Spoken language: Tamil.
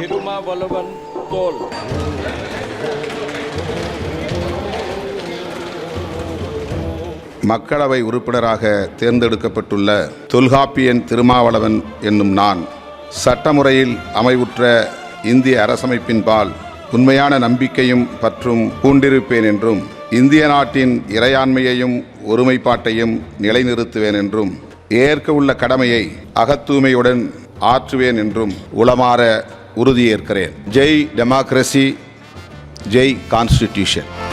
திருமாவளவன் தோல். மக்களவை உறுப்பினராக தேர்ந்தெடுக்கப்பட்டுள்ள தொல்காப்பியன் திருமாவளவன் என்னும் நான் சட்டமுறையில் அமைவுற்ற இந்திய அரசமைப்பின்பால் உண்மையான நம்பிக்கையும் பற்றும் பூண்டிருப்பேன் என்றும் இந்திய நாட்டின் இறையாண்மையையும் ஒருமைப்பாட்டையும் நிலைநிறுத்துவேன் என்றும் ஏற்க உள்ள கடமையை அகத்தூய்மையுடன் ஆற்றுவேன் என்றும் உளமாற உறுதியேற்கிறேன். ஜெய் டெமோக்ரசி, ஜெய் கான்ஸ்டிடியூஷன்.